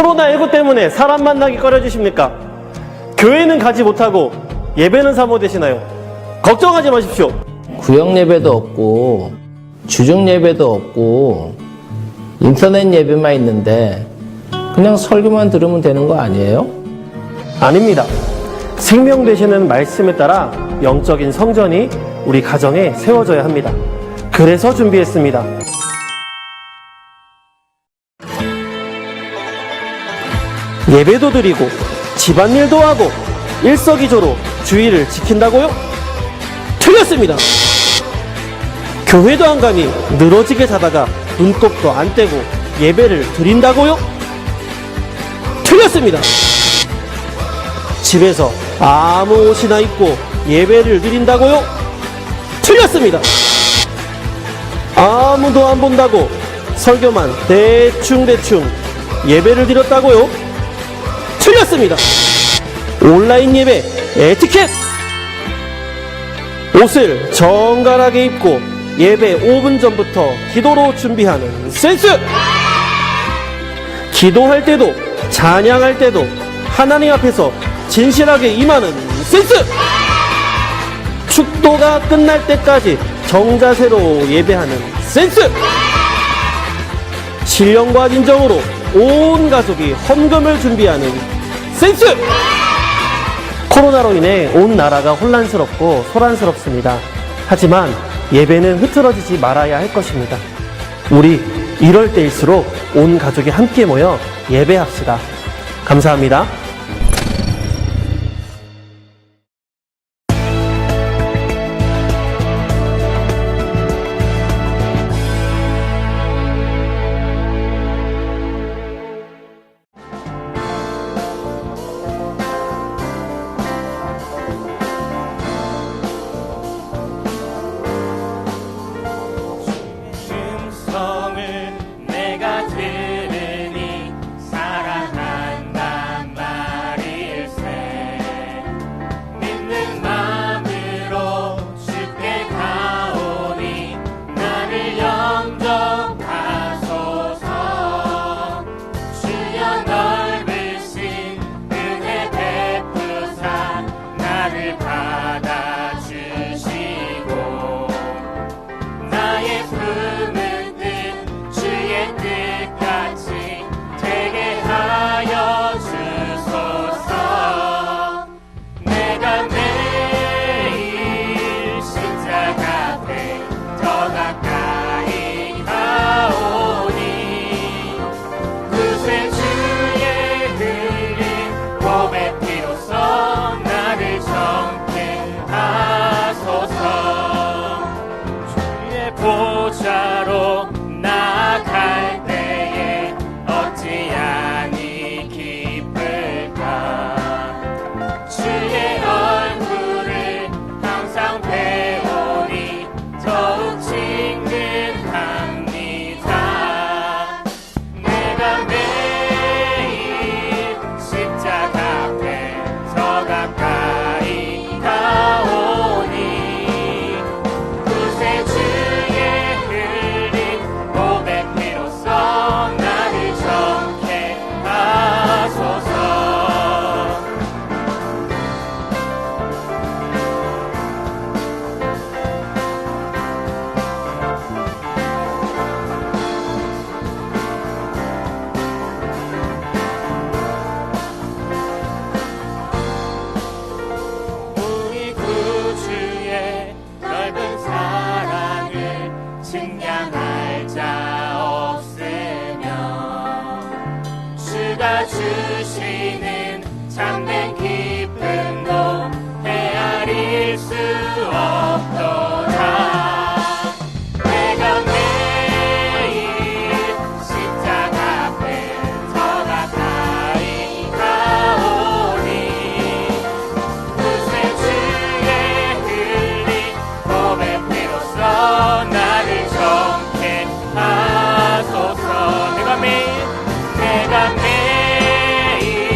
코로나19 때문에 사람 만나기 꺼려지십니까? 교회는 가지 못하고 예배는 사모되시나요? 걱정하지 마십시오. 구역 예배도 없고 주중 예배도 없고 인터넷 예배만 있는데 그냥 설교만 들으면 되는 거 아니에요? 아닙니다. 생명 되시는 말씀에 따라 영적인 성전이 우리 가정에 세워져야 합니다. 그래서 준비했습니다. 예배도 드리고 집안일도 하고 일석이조로 주의를 지킨다고요? 틀렸습니다. 교회도 안 가니 늘어지게 자다가 눈곱도 안 떼고 예배를 드린다고요? 틀렸습니다. 집에서 아무 옷이나 입고 예배를 드린다고요? 틀렸습니다. 아무도 안 본다고 설교만 대충대충 예배를 드렸다고요? 틀렸습니다. 온라인 예배 에티켓! 옷을 정갈하게 입고 예배 5분 전부터 기도로 준비하는 센스! 기도할 때도 찬양할 때도 하나님 앞에서 진실하게 임하는 센스! 축도가 끝날 때까지 정자세로 예배하는 센스! 신령과 진정으로 온 가족이 헌금을 준비하는 센스! 코로나로 인해 온 나라가 혼란스럽고 소란스럽습니다. 하지만 예배는 흐트러지지 말아야 할 것입니다. 우리 이럴 때일수록 온 가족이 함께 모여 예배합시다. 감사합니다. 음성을 내가 들으니 사랑한단 말일세. 믿는 마음으로 주께 가오니 나를 영접하소서. 주여 넓으신 은혜 베푸사 나를 받아주시고 나의 품은 뜻 주의 뜻같이 되게 하여 주소서. 내가 매일 십자가 앞에 더 가까이 가오니 구세 주의 흘린 몸의 피로써 나를 정케 하소서. 주의 보좌로 나아갈 때에 어찌하니 기쁠까. 주의 얼굴을 항상 배우니 더욱 친근합니다. 내가 매일 십자가 앞에 더 가까이 가오니 구세 주의 흘린 몸의 피로써 나를 정케 하소서. 우리 구주의 넓은 사랑을 측량할 자 없으며 주가 주시는 참된 기쁨도 헤아릴 수 없도다. 내가 매일 십자가 앞에 더 가까이 가오니 구세 주의 흘린 몸의 피로써 나를 정케 하소서. 내가 매일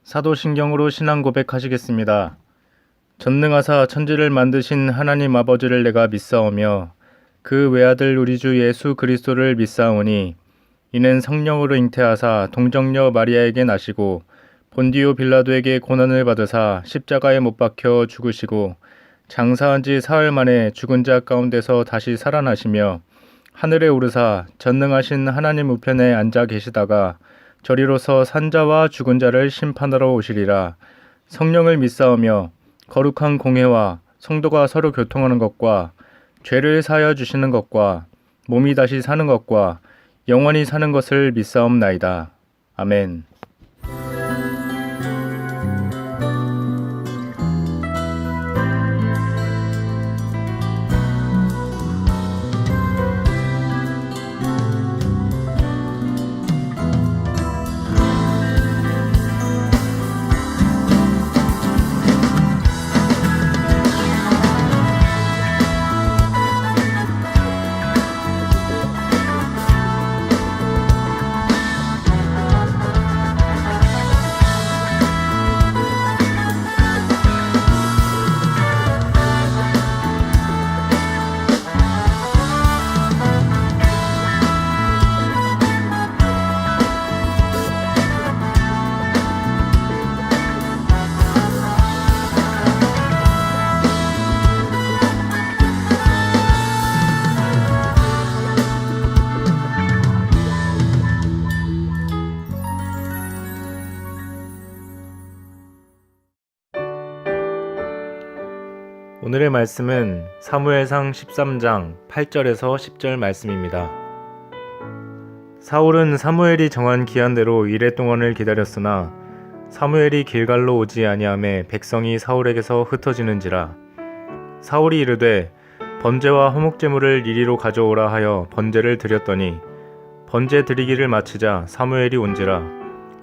사도신경으로 신앙 고백하시겠습니다. 전능하사 천지를 만드신 하나님 아버지를 내가 믿사오며 그 외아들 우리 주 예수 그리스도를 믿사오니 이는 성령으로 잉태하사 동정녀 마리아에게 나시고 본디오 빌라도에게 고난을 받으사 십자가에 못 박혀 죽으시고 장사한 지 사흘 만에 죽은 자 가운데서 다시 살아나시며 하늘에 오르사 전능하신 하나님 우편에 앉아 계시다가 저리로서 산자와 죽은 자를 심판하러 오시리라. 성령을 믿사오며 거룩한 공회와 성도가 서로 교통하는 것과 죄를 사하여 주시는 것과 몸이 다시 사는 것과 영원히 사는 것을 믿사옵나이다. 아멘. 오늘의 말씀은 사무엘상 13장 8절에서 10절 말씀입니다. 사울은 사무엘이 정한 기한대로 이레 동안을 기다렸으나 사무엘이 길갈로 오지 아니하매 백성이 사울에게서 흩어지는지라. 사울이 이르되 번제와 화목제물을 이리로 가져오라 하여 번제를 드렸더니 번제 드리기를 마치자 사무엘이 온지라.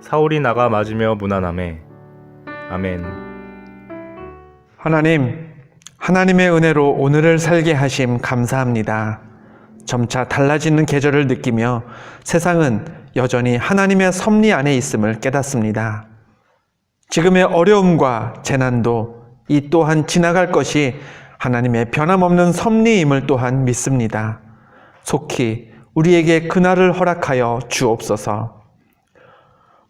사울이 나가 맞으며 무난하매. 아멘. 하나님의 은혜로 오늘을 살게 하심 감사합니다. 점차 달라지는 계절을 느끼며 세상은 여전히 하나님의 섭리 안에 있음을 깨닫습니다. 지금의 어려움과 재난도 이 또한 지나갈 것이 하나님의 변함없는 섭리임을 또한 믿습니다. 속히 우리에게 그날을 허락하여 주옵소서.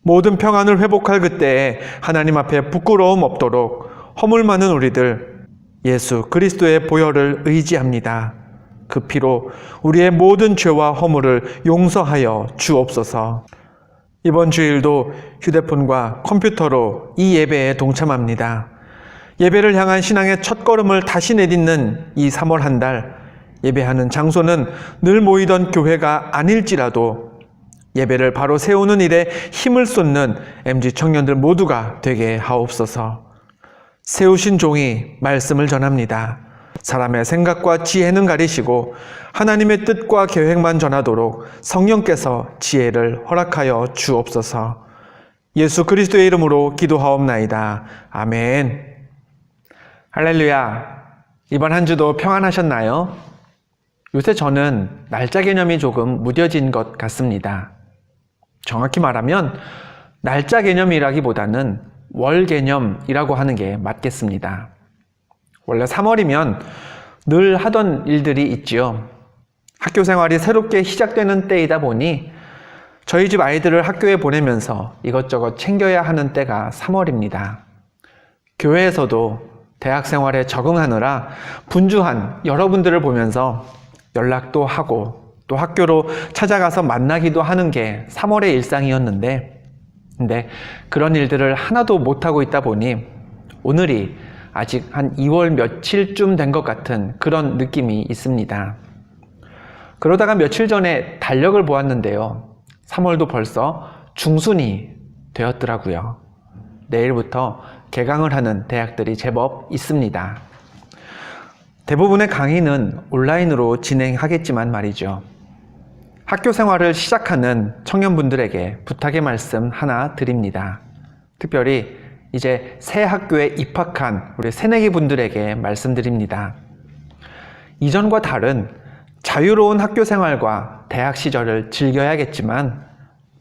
모든 평안을 회복할 그때에 하나님 앞에 부끄러움 없도록 허물 많은 우리들 예수 그리스도의 보혈을 의지합니다. 그 피로 우리의 모든 죄와 허물을 용서하여 주옵소서. 이번 주일도 휴대폰과 컴퓨터로 이 예배에 동참합니다. 예배를 향한 신앙의 첫걸음을 다시 내딛는 이 3월 한 달, 예배하는 장소는 늘 모이던 교회가 아닐지라도 예배를 바로 세우는 일에 힘을 쏟는 MG 청년들 모두가 되게 하옵소서. 세우신 종이 말씀을 전합니다. 사람의 생각과 지혜는 가리시고 하나님의 뜻과 계획만 전하도록 성령께서 지혜를 허락하여 주옵소서. 예수 그리스도의 이름으로 기도하옵나이다. 아멘. 할렐루야. 이번 한 주도 평안하셨나요? 요새 저는 날짜 개념이 조금 무뎌진 것 같습니다. 정확히 말하면 날짜 개념이라기보다는 월 개념이라고 하는 게 맞겠습니다. 원래 3월이면 늘 하던 일들이 있지요. 학교 생활이 새롭게 시작되는 때이다 보니 저희 집 아이들을 학교에 보내면서 이것저것 챙겨야 하는 때가 3월입니다. 교회에서도 대학 생활에 적응하느라 분주한 여러분들을 보면서 연락도 하고 또 학교로 찾아가서 만나기도 하는 게 3월의 일상이었는데, 근데 그런 일들을 하나도 못하고 있다 보니 오늘이 아직 한 2월 며칠쯤 된 것 같은 그런 느낌이 있습니다. 그러다가 며칠 전에 달력을 보았는데요. 3월도 벌써 중순이 되었더라고요. 내일부터 개강을 하는 대학들이 제법 있습니다. 대부분의 강의는 온라인으로 진행하겠지만 말이죠. 학교 생활을 시작하는 청년분들에게 부탁의 말씀 하나 드립니다. 특별히 이제 새 학교에 입학한 우리 새내기 분들에게 말씀드립니다. 이전과 다른 자유로운 학교 생활과 대학 시절을 즐겨야겠지만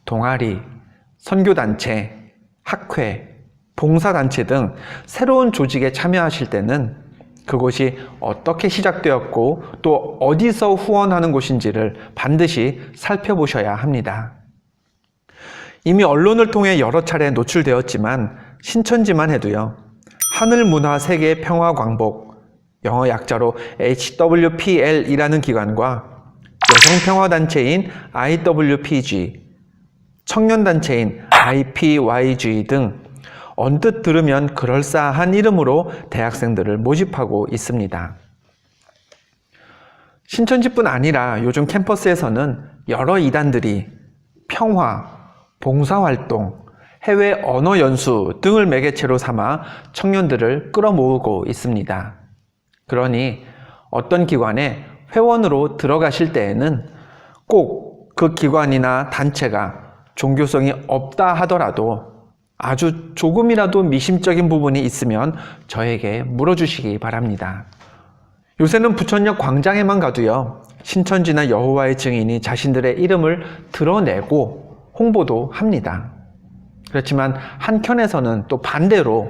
동아리, 선교단체, 학회, 봉사단체 등 새로운 조직에 참여하실 때는 그곳이 어떻게 시작되었고 또 어디서 후원하는 곳인지를 반드시 살펴보셔야 합니다. 이미 언론을 통해 여러 차례 노출되었지만 신천지만 해도요, 하늘문화 세계평화광복, 영어 약자로 HWPL이라는 기관과 여성평화단체인 IWPG, 청년단체인 IPYG 등 언뜻 들으면 그럴싸한 이름으로 대학생들을 모집하고 있습니다. 신천지뿐 아니라 요즘 캠퍼스에서는 여러 이단들이 평화, 봉사활동, 해외 언어 연수 등을 매개체로 삼아 청년들을 끌어모으고 있습니다. 그러니 어떤 기관에 회원으로 들어가실 때에는 꼭 그 기관이나 단체가 종교성이 없다 하더라도 아주 조금이라도 미심적인 부분이 있으면 저에게 물어주시기 바랍니다. 요새는 부천역 광장에만 가도요, 신천지나 여호와의 증인이 자신들의 이름을 드러내고 홍보도 합니다. 그렇지만 한켠에서는 또 반대로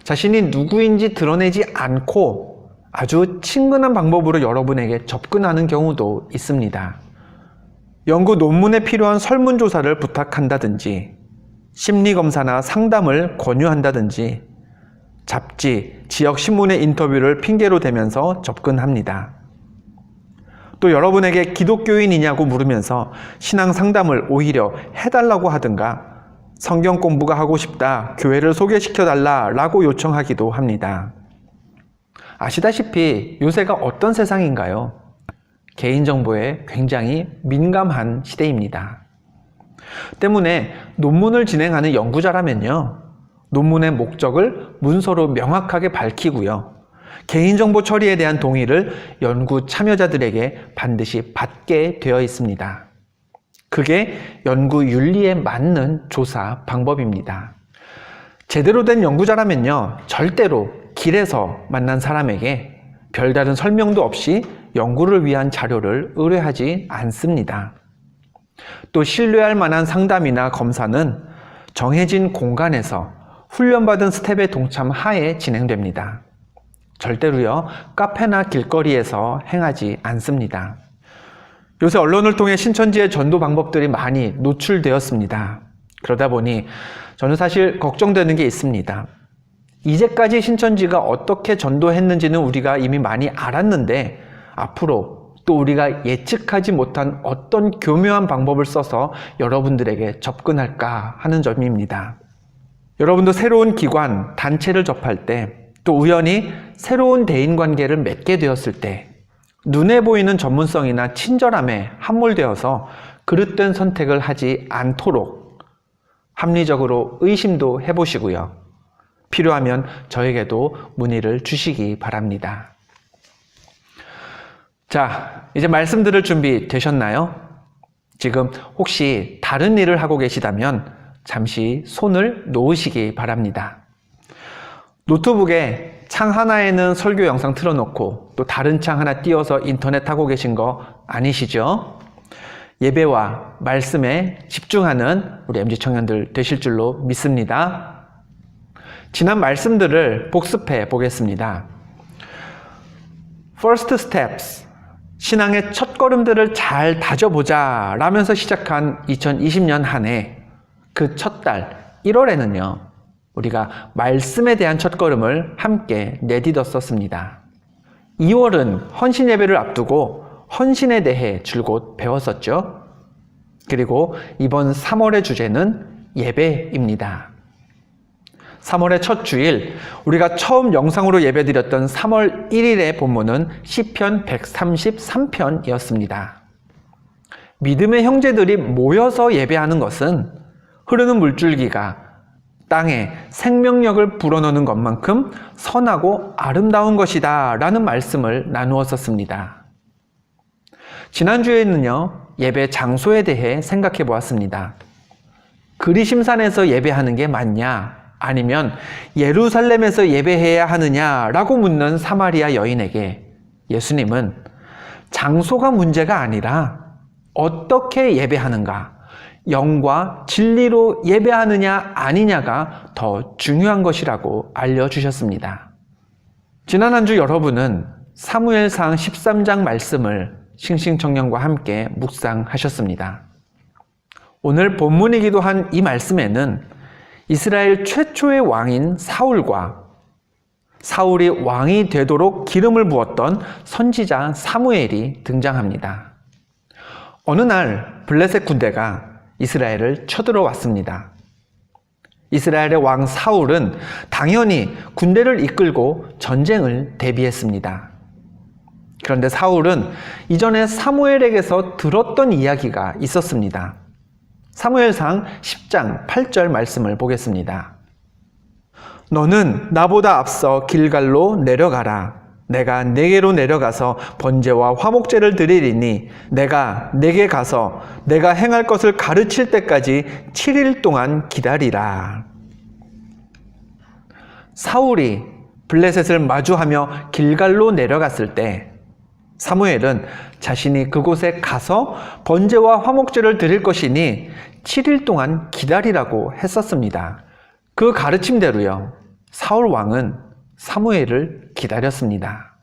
자신이 누구인지 드러내지 않고 아주 친근한 방법으로 여러분에게 접근하는 경우도 있습니다. 연구 논문에 필요한 설문조사를 부탁한다든지 심리검사나 상담을 권유한다든지 잡지, 지역신문의 인터뷰를 핑계로 대면서 접근합니다. 또 여러분에게 기독교인이냐고 물으면서 신앙 상담을 오히려 해달라고 하든가 성경 공부가 하고 싶다, 교회를 소개시켜달라 라고 요청하기도 합니다. 아시다시피 요새가 어떤 세상인가요? 개인정보에 굉장히 민감한 시대입니다. 때문에 논문을 진행하는 연구자라면요, 논문의 목적을 문서로 명확하게 밝히고요, 개인정보 처리에 대한 동의를 연구 참여자들에게 반드시 받게 되어 있습니다. 그게 연구 윤리에 맞는 조사 방법입니다. 제대로 된 연구자라면요, 절대로 길에서 만난 사람에게 별다른 설명도 없이 연구를 위한 자료를 의뢰하지 않습니다. 또 신뢰할 만한 상담이나 검사는 정해진 공간에서 훈련받은 스텝의 동참 하에 진행됩니다. 절대로요, 카페나 길거리에서 행하지 않습니다. 요새 언론을 통해 신천지의 전도 방법들이 많이 노출되었습니다. 그러다 보니 저는 사실 걱정되는 게 있습니다. 이제까지 신천지가 어떻게 전도했는지는 우리가 이미 많이 알았는데 앞으로 또 우리가 예측하지 못한 어떤 교묘한 방법을 써서 여러분들에게 접근할까 하는 점입니다. 여러분도 새로운 기관, 단체를 접할 때, 또 우연히 새로운 대인관계를 맺게 되었을 때 눈에 보이는 전문성이나 친절함에 함몰되어서 그릇된 선택을 하지 않도록 합리적으로 의심도 해보시고요, 필요하면 저에게도 문의를 주시기 바랍니다. 자, 이제 말씀 들을 준비 되셨나요? 지금 혹시 다른 일을 하고 계시다면 잠시 손을 놓으시기 바랍니다. 노트북에 창 하나에는 설교 영상 틀어놓고 또 다른 창 하나 띄워서 인터넷 하고 계신 거 아니시죠? 예배와 말씀에 집중하는 우리 MZ 청년들 되실 줄로 믿습니다. 지난 말씀들을 복습해 보겠습니다. First steps, 신앙의 첫걸음들을 잘 다져보자 라면서 시작한 2020년 한 해, 그 첫 달 1월에는요, 우리가 말씀에 대한 첫걸음을 함께 내딛었었습니다. 2월은 헌신 예배를 앞두고 헌신에 대해 줄곧 배웠었죠. 그리고 이번 3월의 주제는 예배입니다. 3월의 첫 주일, 우리가 처음 영상으로 예배드렸던 3월 1일의 본문은 시편 133편이었습니다. 믿음의 형제들이 모여서 예배하는 것은 흐르는 물줄기가 땅에 생명력을 불어넣는 것만큼 선하고 아름다운 것이다 라는 말씀을 나누었었습니다. 지난주에는요, 예배 장소에 대해 생각해 보았습니다. 그리심산에서 예배하는 게 맞냐, 아니면 예루살렘에서 예배해야 하느냐라고 묻는 사마리아 여인에게 예수님은 장소가 문제가 아니라 어떻게 예배하는가, 영과 진리로 예배하느냐 아니냐가 더 중요한 것이라고 알려주셨습니다. 지난 한 주 여러분은 사무엘상 13장 말씀을 싱싱청년과 함께 묵상하셨습니다. 오늘 본문이기도 한 이 말씀에는 이스라엘 최초의 왕인 사울과 사울이 왕이 되도록 기름을 부었던 선지자 사무엘이 등장합니다. 어느 날 블레셋 군대가 이스라엘을 쳐들어왔습니다. 이스라엘의 왕 사울은 당연히 군대를 이끌고 전쟁을 대비했습니다. 그런데 사울은 이전에 사무엘에게서 들었던 이야기가 있었습니다. 사무엘상 10장 8절 말씀을 보겠습니다. 너는 나보다 앞서 길갈로 내려가라. 내가 네게로 내려가서 번제와 화목제를 드리리니 내가 네게 가서 내가 행할 것을 가르칠 때까지 7일 동안 기다리라. 사울이 블레셋을 마주하며 길갈로 내려갔을 때 사무엘은 자신이 그곳에 가서 번제와 화목제를 드릴 것이니 7일 동안 기다리라고 했었습니다. 그 가르침대로요, 사울 왕은 사무엘을 기다렸습니다.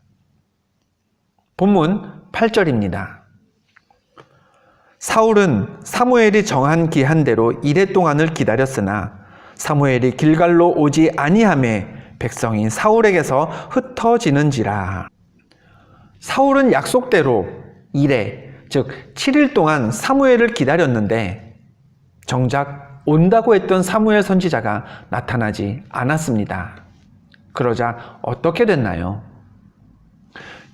본문 8절입니다. 사울은 사무엘이 정한 기한대로 이레 동안을 기다렸으나 사무엘이 길갈로 오지 아니하매 백성이 사울에게서 흩어지는지라. 사울은 약속대로 이레, 즉 7일 동안 사무엘을 기다렸는데 정작 온다고 했던 사무엘 선지자가 나타나지 않았습니다. 그러자 어떻게 됐나요?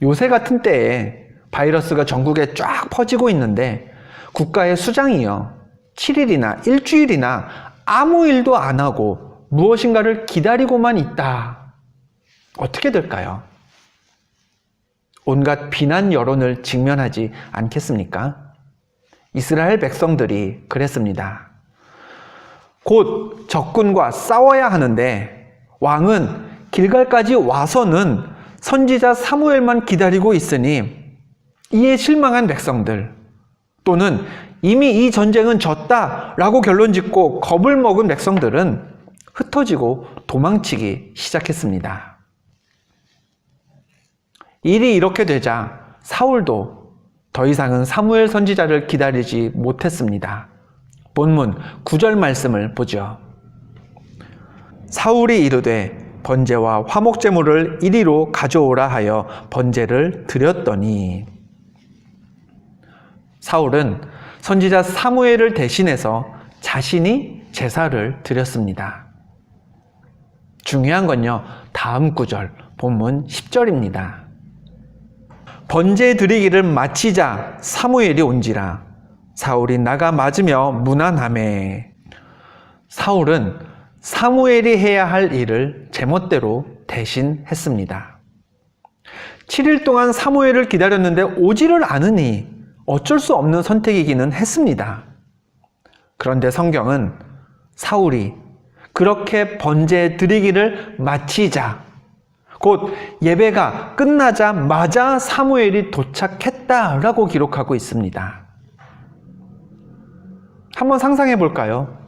요새 같은 때에 바이러스가 전국에 쫙 퍼지고 있는데 국가의 수장이요, 7일이나 일주일이나 아무 일도 안 하고 무엇인가를 기다리고만 있다. 어떻게 될까요? 온갖 비난 여론을 직면하지 않겠습니까? 이스라엘 백성들이 그랬습니다. 곧 적군과 싸워야 하는데 왕은 길갈까지 와서는 선지자 사무엘만 기다리고 있으니 이에 실망한 백성들, 또는 이미 이 전쟁은 졌다라고 결론 짓고 겁을 먹은 백성들은 흩어지고 도망치기 시작했습니다. 일이 이렇게 되자 사울도 더 이상은 사무엘 선지자를 기다리지 못했습니다. 본문 9절 말씀을 보죠. 사울이 이르되 번제와 화목제물을 이리로 가져오라 하여 번제를 드렸더니, 사울은 선지자 사무엘을 대신해서 자신이 제사를 드렸습니다. 중요한 건요, 다음 구절 본문 10절입니다. 번제 드리기를 마치자 사무엘이 온지라 사울이 나가 맞으며 무난하매. 사울은 사무엘이 해야 할 일을 제멋대로 대신했습니다. 7일 동안 사무엘을 기다렸는데 오지를 않으니 어쩔 수 없는 선택이기는 했습니다. 그런데 성경은 사울이 그렇게 번제 드리기를 마치자, 곧 예배가 끝나자마자 사무엘이 도착했다라고 기록하고 있습니다. 한번 상상해 볼까요?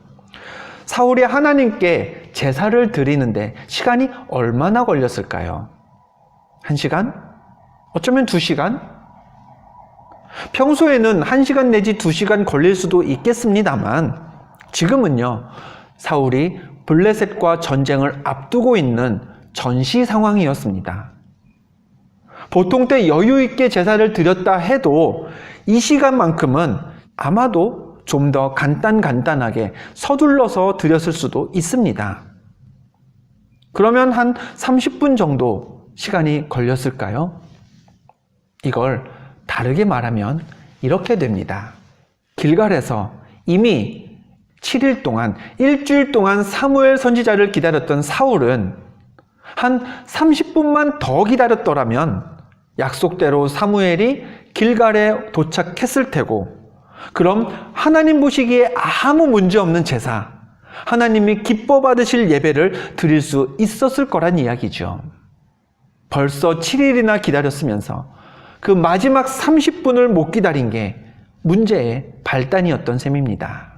사울이 하나님께 제사를 드리는데 시간이 얼마나 걸렸을까요? 1시간? 어쩌면 2시간? 평소에는 1시간 내지 2시간 걸릴 수도 있겠습니다만 지금은요, 사울이 블레셋과 전쟁을 앞두고 있는 전시 상황이었습니다. 보통 때 여유 있게 제사를 드렸다 해도 이 시간만큼은 아마도 좀 더 간단하게 서둘러서 드렸을 수도 있습니다. 그러면 한 30분 정도 시간이 걸렸을까요? 이걸 다르게 말하면 이렇게 됩니다. 길갈에서 이미 7일 동안, 일주일 동안 사무엘 선지자를 기다렸던 사울은 한 30분만 더 기다렸더라면 약속대로 사무엘이 길갈에 도착했을 테고, 그럼 하나님 보시기에 아무 문제 없는 제사, 하나님이 기뻐 받으실 예배를 드릴 수 있었을 거란 이야기죠. 벌써 7일이나 기다렸으면서 그 마지막 30분을 못 기다린 게 문제의 발단이었던 셈입니다.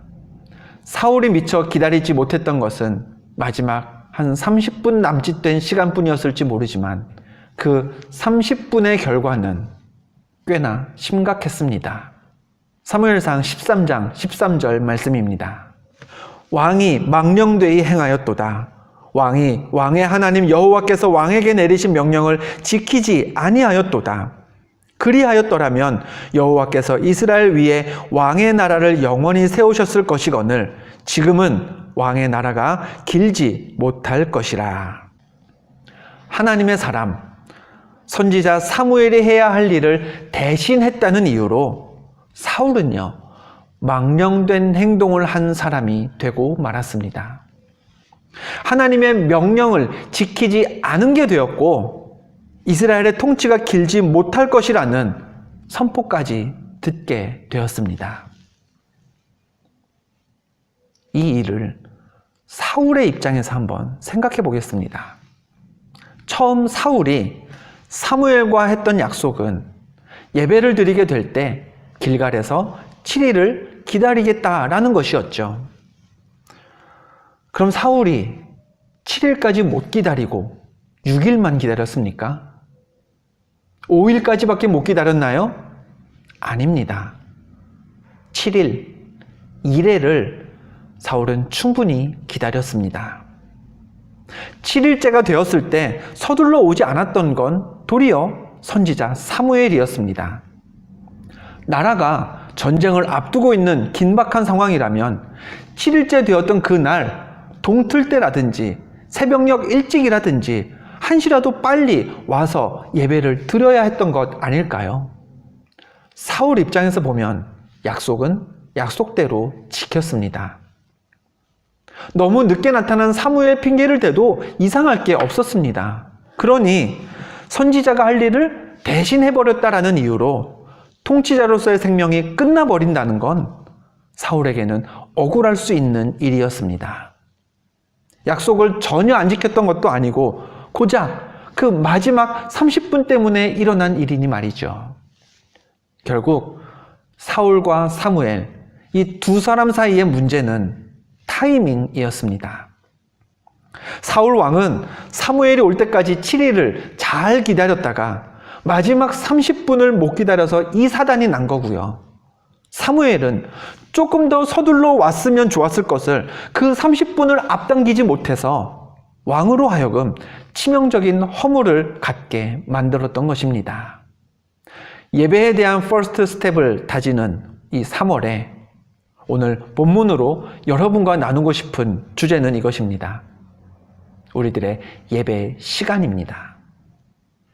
사울이 미처 기다리지 못했던 것은 마지막 한 30분 남짓 된 시간뿐이었을지 모르지만 그 30분의 결과는 꽤나 심각했습니다. 사무엘상 13장 13절 말씀입니다. 왕이 망령되이 행하였도다. 왕이 왕의 하나님 여호와께서 왕에게 내리신 명령을 지키지 아니하였도다. 그리하였더라면 여호와께서 이스라엘 위에 왕의 나라를 영원히 세우셨을 것이거늘 지금은 왕의 나라가 길지 못할 것이라. 하나님의 사람 선지자 사무엘이 해야 할 일을 대신했다는 이유로 사울은요, 망령된 행동을 한 사람이 되고 말았습니다. 하나님의 명령을 지키지 않은 게 되었고 이스라엘의 통치가 길지 못할 것이라는 선포까지 듣게 되었습니다. 이 일을 사울의 입장에서 한번 생각해 보겠습니다. 처음 사울이 사무엘과 했던 약속은 예배를 드리게 될 때 길갈에서 7일을 기다리겠다라는 것이었죠. 그럼 사울이 7일까지 못 기다리고 6일만 기다렸습니까? 5일까지밖에 못 기다렸나요? 아닙니다. 7일, 1회를 사울은 충분히 기다렸습니다. 7일째가 되었을 때 서둘러 오지 않았던 건 도리어 선지자 사무엘이었습니다. 나라가 전쟁을 앞두고 있는 긴박한 상황이라면 7일째 되었던 그날 동틀 때라든지 새벽녘 일찍이라든지 한시라도 빨리 와서 예배를 드려야 했던 것 아닐까요? 사울 입장에서 보면 약속은 약속대로 지켰습니다. 너무 늦게 나타난 사무엘 핑계를 대도 이상할 게 없었습니다. 그러니 선지자가 할 일을 대신해버렸다라는 이유로 통치자로서의 생명이 끝나버린다는 건 사울에게는 억울할 수 있는 일이었습니다. 약속을 전혀 안 지켰던 것도 아니고 고작 그 마지막 30분 때문에 일어난 일이니 말이죠. 결국 사울과 사무엘, 이 두 사람 사이의 문제는 타이밍이었습니다. 사울 왕은 사무엘이 올 때까지 7일을 잘 기다렸다가 마지막 30분을 못 기다려서 이 사단이 난 거고요. 사무엘은 조금 더 서둘러 왔으면 좋았을 것을 그 30분을 앞당기지 못해서 왕으로 하여금 치명적인 허물을 갖게 만들었던 것입니다. 예배에 대한 퍼스트 스텝을 다지는 이 3월에 오늘 본문으로 여러분과 나누고 싶은 주제는 이것입니다. 우리들의 예배 시간입니다.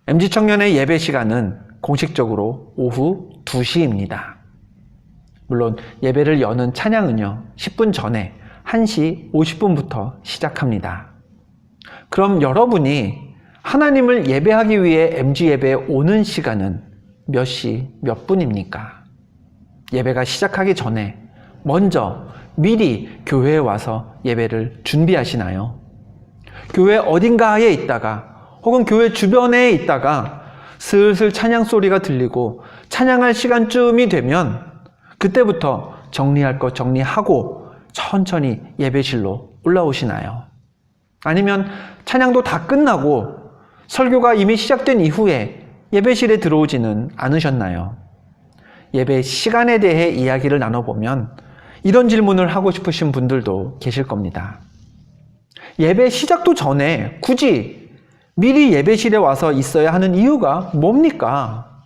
MG청년의 예배 시간은 공식적으로 오후 2시입니다. 물론 예배를 여는 찬양은요 10분 전에 1시 50분부터 시작합니다. 그럼 여러분이 하나님을 예배하기 위해 MG예배에 오는 시간은 몇 시 몇 분입니까? 예배가 시작하기 전에 먼저 미리 교회에 와서 예배를 준비하시나요? 교회 어딘가에 있다가 혹은 교회 주변에 있다가 슬슬 찬양 소리가 들리고 찬양할 시간쯤이 되면 그때부터 정리할 것 정리하고 천천히 예배실로 올라오시나요? 아니면 찬양도 다 끝나고 설교가 이미 시작된 이후에 예배실에 들어오지는 않으셨나요? 예배 시간에 대해 이야기를 나눠보면 이런 질문을 하고 싶으신 분들도 계실 겁니다. 예배 시작도 전에 굳이 미리 예배실에 와서 있어야 하는 이유가 뭡니까?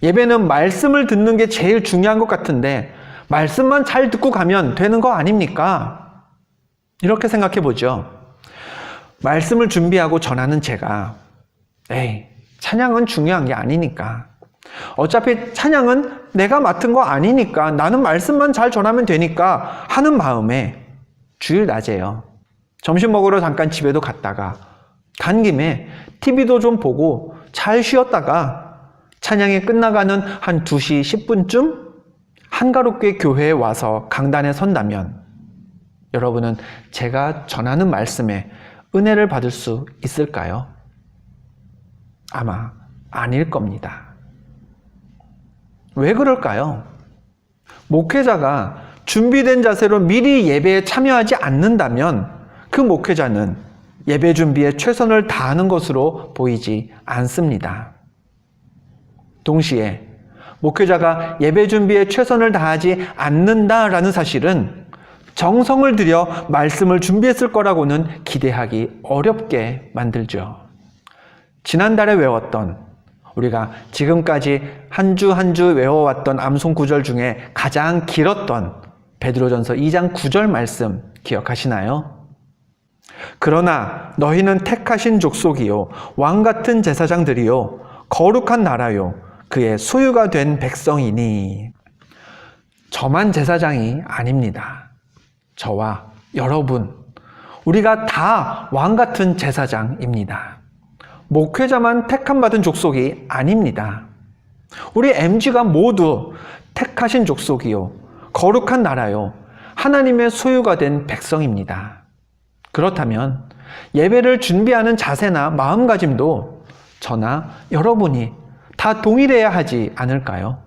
예배는 말씀을 듣는 게 제일 중요한 것 같은데 말씀만 잘 듣고 가면 되는 거 아닙니까? 이렇게 생각해 보죠. 말씀을 준비하고 전하는 제가 찬양은 중요한 게 아니니까 어차피 찬양은 내가 맡은 거 아니니까 나는 말씀만 잘 전하면 되니까 하는 마음에 주일 낮에요. 점심 먹으러 잠깐 집에도 갔다가 간 김에 TV도 좀 보고 잘 쉬었다가 찬양이 끝나가는 한 2시 10분쯤 한가롭게 교회에 와서 강단에 선다면 여러분은 제가 전하는 말씀에 은혜를 받을 수 있을까요? 아마 아닐 겁니다. 왜 그럴까요? 목회자가 준비된 자세로 미리 예배에 참여하지 않는다면 그 목회자는 예배 준비에 최선을 다하는 것으로 보이지 않습니다. 동시에 목회자가 예배 준비에 최선을 다하지 않는다라는 사실은 정성을 들여 말씀을 준비했을 거라고는 기대하기 어렵게 만들죠. 지난달에 외웠던, 우리가 지금까지 한 주 한 주 외워왔던 암송 구절 중에 가장 길었던 베드로전서 2장 9절 말씀 기억하시나요? 그러나 너희는 택하신 족속이요 왕같은 제사장들이요 거룩한 나라요 그의 소유가 된 백성이니. 저만 제사장이 아닙니다. 저와 여러분, 우리가 다 왕같은 제사장입니다. 목회자만 택함받은 족속이 아닙니다. 우리 MG가 모두 택하신 족속이요 거룩한 나라요 하나님의 소유가 된 백성입니다. 그렇다면 예배를 준비하는 자세나 마음가짐도 저나 여러분이 다 동일해야 하지 않을까요?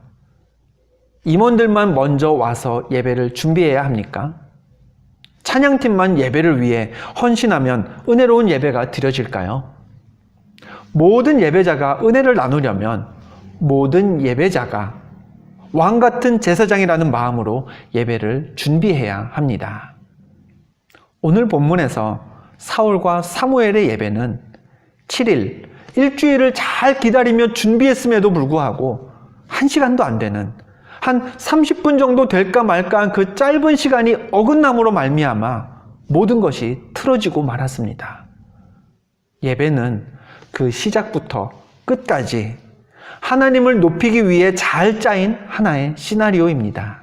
임원들만 먼저 와서 예배를 준비해야 합니까? 찬양팀만 예배를 위해 헌신하면 은혜로운 예배가 드려질까요? 모든 예배자가 은혜를 나누려면 모든 예배자가 왕같은 제사장이라는 마음으로 예배를 준비해야 합니다. 오늘 본문에서 사울과 사무엘의 예배는 7일, 일주일을 잘 기다리며 준비했음에도 불구하고 1시간도 안 되는, 한 30분 정도 될까 말까한 그 짧은 시간이 어긋남으로 말미암아 모든 것이 틀어지고 말았습니다. 예배는 그 시작부터 끝까지 하나님을 높이기 위해 잘 짜인 하나의 시나리오입니다.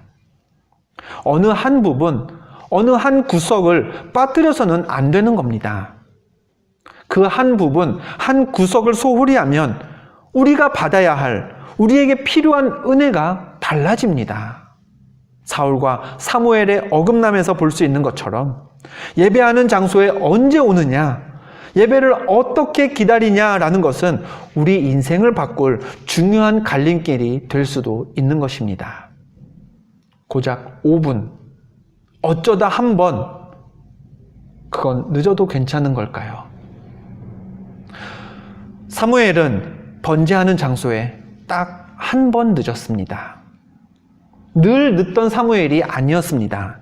어느 한 부분, 어느 한 구석을 빠뜨려서는 안 되는 겁니다. 그 한 부분, 한 구석을 소홀히 하면 우리가 받아야 할, 우리에게 필요한 은혜가 달라집니다. 사울과 사무엘의 어긋남에서 볼 수 있는 것처럼 예배하는 장소에 언제 오느냐, 예배를 어떻게 기다리냐라는 것은 우리 인생을 바꿀 중요한 갈림길이 될 수도 있는 것입니다. 고작 5분, 어쩌다 한 번, 그건 늦어도 괜찮은 걸까요? 사무엘은 번제하는 장소에 딱 한 번 늦었습니다. 늘 늦던 사무엘이 아니었습니다.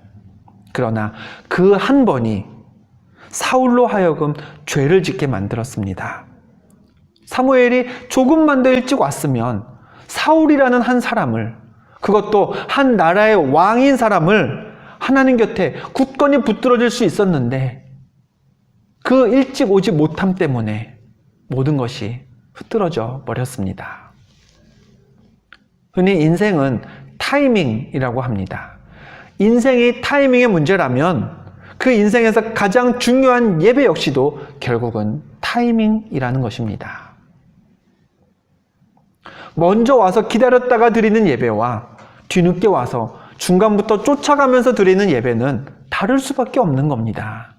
그러나 그 한 번이 사울로 하여금 죄를 짓게 만들었습니다. 사무엘이 조금만 더 일찍 왔으면 사울이라는 한 사람을, 그것도 한 나라의 왕인 사람을 하나님 곁에 굳건히 붙들어줄 수 있었는데 그 일찍 오지 못함 때문에 모든 것이 흐트러져 버렸습니다. 흔히 인생은 타이밍이라고 합니다. 인생이 타이밍의 문제라면 그 인생에서 가장 중요한 예배 역시도 결국은 타이밍이라는 것입니다. 먼저 와서 기다렸다가 드리는 예배와 뒤늦게 와서 중간부터 쫓아가면서 드리는 예배는 다를 수밖에 없는 겁니다.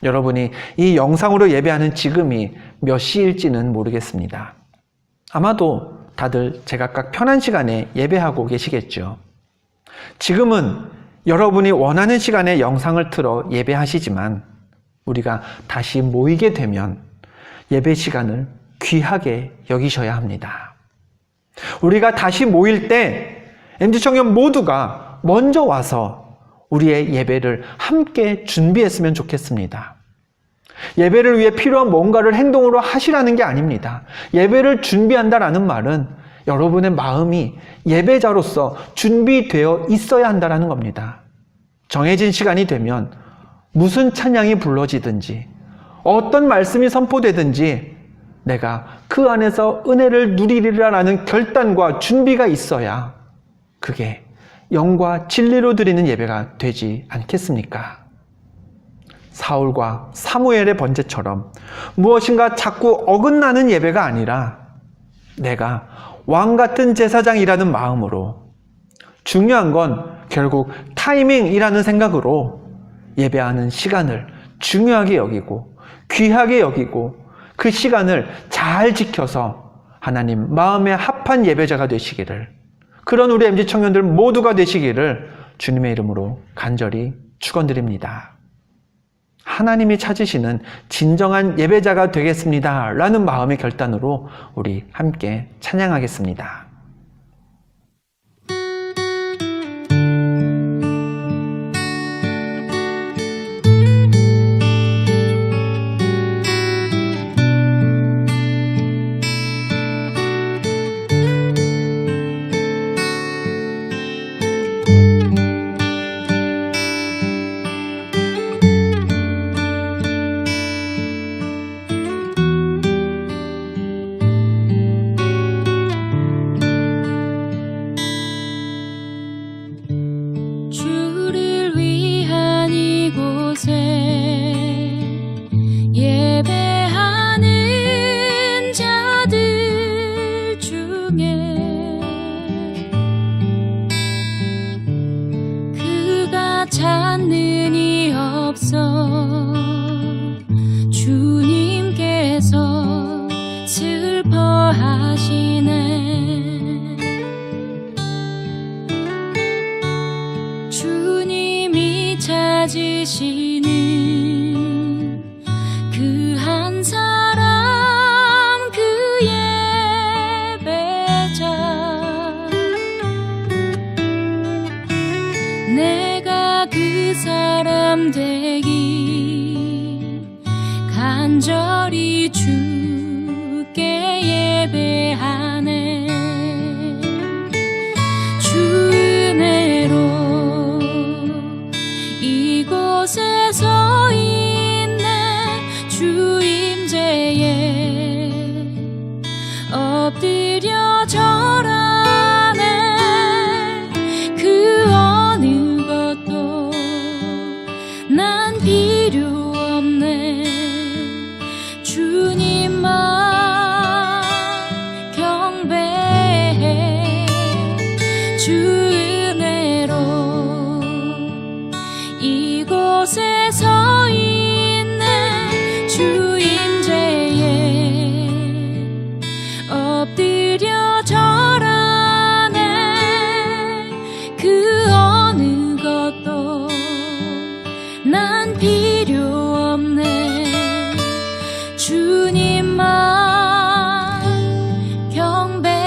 여러분이 이 영상으로 예배하는 지금이 몇 시일지는 모르겠습니다. 아마도 다들 제각각 편한 시간에 예배하고 계시겠죠. 지금은 여러분이 원하는 시간에 영상을 틀어 예배하시지만 우리가 다시 모이게 되면 예배 시간을 귀하게 여기셔야 합니다. 우리가 다시 모일 때 MZ청년 모두가 먼저 와서 우리의 예배를 함께 준비했으면 좋겠습니다. 예배를 위해 필요한 뭔가를 행동으로 하시라는 게 아닙니다. 예배를 준비한다라는 말은 여러분의 마음이 예배자로서 준비되어 있어야 한다는 겁니다. 정해진 시간이 되면 무슨 찬양이 불러지든지 어떤 말씀이 선포되든지 내가 그 안에서 은혜를 누리리라라는 결단과 준비가 있어야 그게 영과 진리로 드리는 예배가 되지 않겠습니까? 사울과 사무엘의 번제처럼 무엇인가 자꾸 어긋나는 예배가 아니라 내가 왕같은 제사장이라는 마음으로, 중요한 건 결국 타이밍이라는 생각으로 예배하는 시간을 중요하게 여기고 귀하게 여기고 그 시간을 잘 지켜서 하나님 마음에 합한 예배자가 되시기를, 그런 우리 MZ 청년들 모두가 되시기를 주님의 이름으로 간절히 축원드립니다. 하나님이 찾으시는 진정한 예배자가 되겠습니다 라는 마음의 결단으로 우리 함께 찬양하겠습니다. 주를 위한 이곳에 예배하는 자들 중에 그가 찾는 이 없어 주님께서 슬퍼하시네. 주님이 찾으시는 그 한 사람 그 예배자, 내가 그 사람 되기 간절히 주께 예배하네. 주 은혜로 이곳에 서 있네. 주 임재에 엎드려 절하네. 그 어느 것도 난 필요 없네. 주님만 경배해. 주 은혜로 이곳에 서 있네. 주 임재에 엎드려 절하네. 그 어느 것도 난 필요 없네. 주님만 경배해.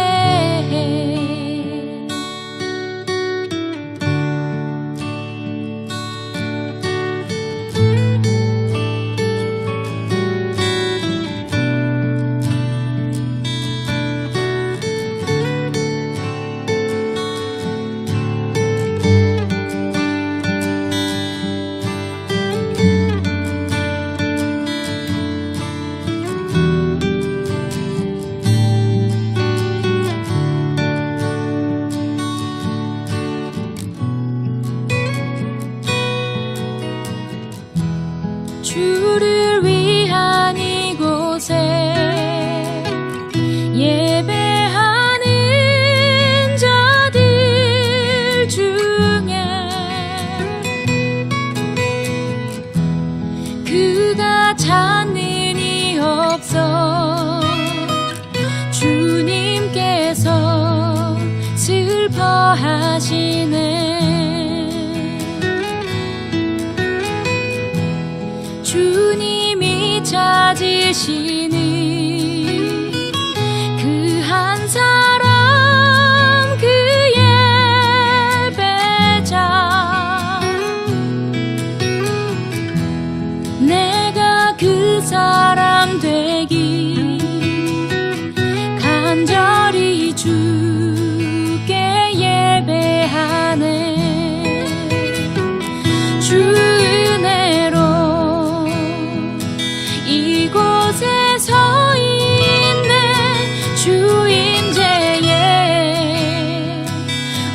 주를 위한 이곳에 예배하는 자들 중에 그가 찾는 이 없어 주님께서 슬퍼하시네. 주님이 찾으시는 그 한 사람 그 예배자, 내가 그 사람 되기 간절히 주께 예배하네. 주 은혜로 이곳에 서 있네. 주 임재에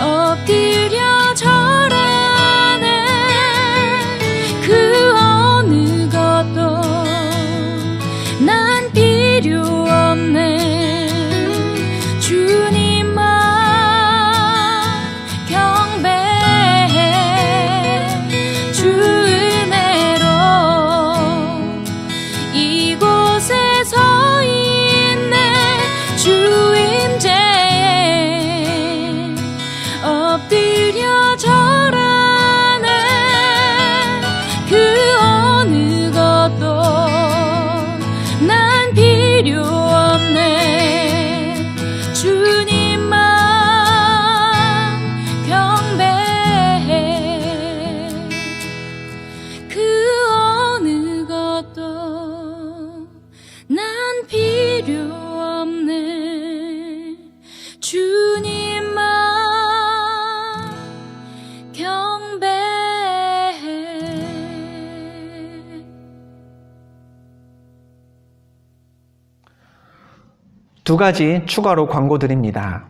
엎드려 절하네. 그 어느 것도 난 필요 없네. 주님만 경배해. 주 두 가지 추가로 광고 드립니다.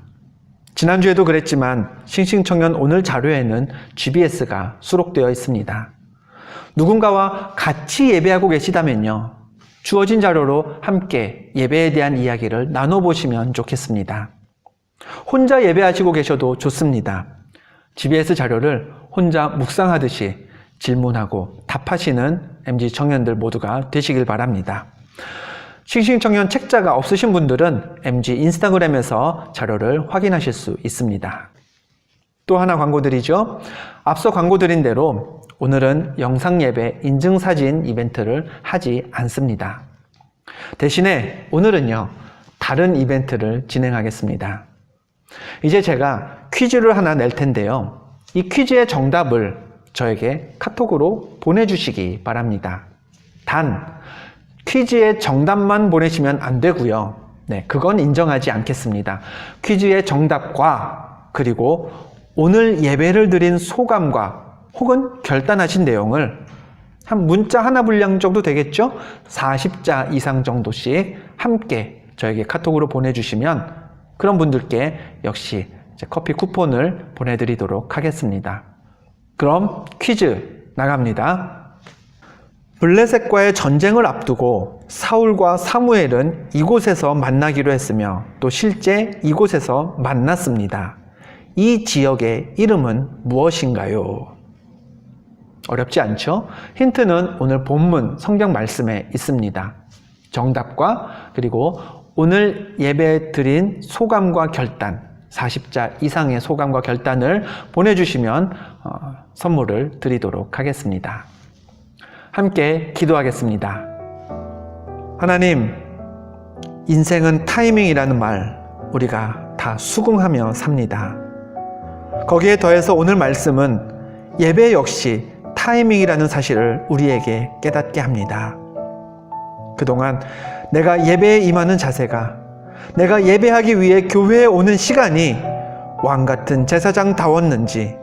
지난주에도 그랬지만 싱싱청년 오늘 자료에는 GBS가 수록되어 있습니다. 누군가와 같이 예배하고 계시다면요, 주어진 자료로 함께 예배에 대한 이야기를 나눠보시면 좋겠습니다. 혼자 예배하시고 계셔도 좋습니다. GBS 자료를 혼자 묵상하듯이 질문하고 답하시는 MG 청년들 모두가 되시길 바랍니다. 싱싱청년 책자가 없으신 분들은 MG 인스타그램에서 자료를 확인하실 수 있습니다. 또 하나 광고 드리죠. 앞서 광고 드린 대로 오늘은 영상예배 인증사진 이벤트를 하지 않습니다. 대신에 오늘은요, 다른 이벤트를 진행하겠습니다. 이제 제가 퀴즈를 하나 낼 텐데요. 이 퀴즈의 정답을 저에게 카톡으로 보내주시기 바랍니다. 단, 퀴즈의 정답만 보내시면 안 되고요. 네, 그건 인정하지 않겠습니다. 퀴즈의 정답과 그리고 오늘 예배를 드린 소감과 혹은 결단하신 내용을 한 문자 하나 분량 정도 되겠죠? 40자 이상 정도씩 함께 저에게 카톡으로 보내주시면 그런 분들께 역시 커피 쿠폰을 보내드리도록 하겠습니다. 그럼 퀴즈 나갑니다. 블레셋과의 전쟁을 앞두고 사울과 사무엘은 이곳에서 만나기로 했으며 또 실제 이곳에서 만났습니다. 이 지역의 이름은 무엇인가요? 어렵지 않죠? 힌트는 오늘 본문 성경 말씀에 있습니다. 정답과 그리고 오늘 예배 드린 소감과 결단, 40자 이상의 소감과 결단을 보내주시면 선물을 드리도록 하겠습니다. 함께 기도하겠습니다. 하나님, 인생은 타이밍이라는 말 우리가 다 수긍하며 삽니다. 거기에 더해서 오늘 말씀은 예배 역시 타이밍이라는 사실을 우리에게 깨닫게 합니다. 그동안 내가 예배에 임하는 자세가, 내가 예배하기 위해 교회에 오는 시간이 왕같은 제사장다웠는지,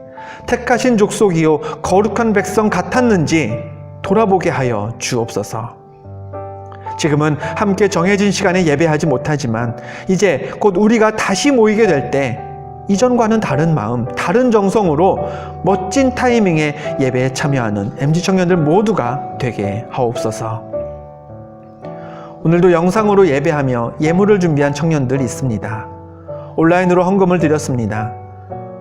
택하신 족속이요 거룩한 백성 같았는지 돌아보게 하여 주옵소서. 지금은 함께 정해진 시간에 예배하지 못하지만 이제 곧 우리가 다시 모이게 될 때 이전과는 다른 마음, 다른 정성으로 멋진 타이밍에 예배에 참여하는 MG 청년들 모두가 되게 하옵소서. 오늘도 영상으로 예배하며 예물을 준비한 청년들 있습니다. 온라인으로 헌금을 드렸습니다.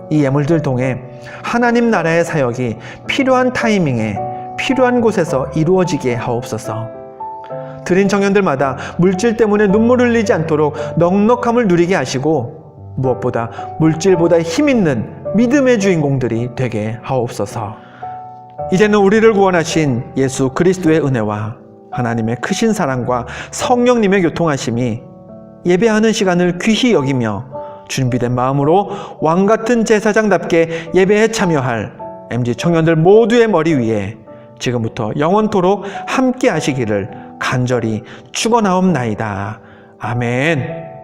이 예물들 통해 하나님 나라의 사역이 필요한 타이밍에 필요한 곳에서 이루어지게 하옵소서. 드린 청년들마다 물질 때문에 눈물 흘리지 않도록 넉넉함을 누리게 하시고 무엇보다 물질보다 힘있는 믿음의 주인공들이 되게 하옵소서. 이제는 우리를 구원하신 예수 그리스도의 은혜와 하나님의 크신 사랑과 성령님의 교통하심이 예배하는 시간을 귀히 여기며 준비된 마음으로 왕같은 제사장답게 예배에 참여할 MG 청년들 모두의 머리 위에 지금부터 영원토록 함께 하시기를 간절히 축원하옵나이다. 아멘.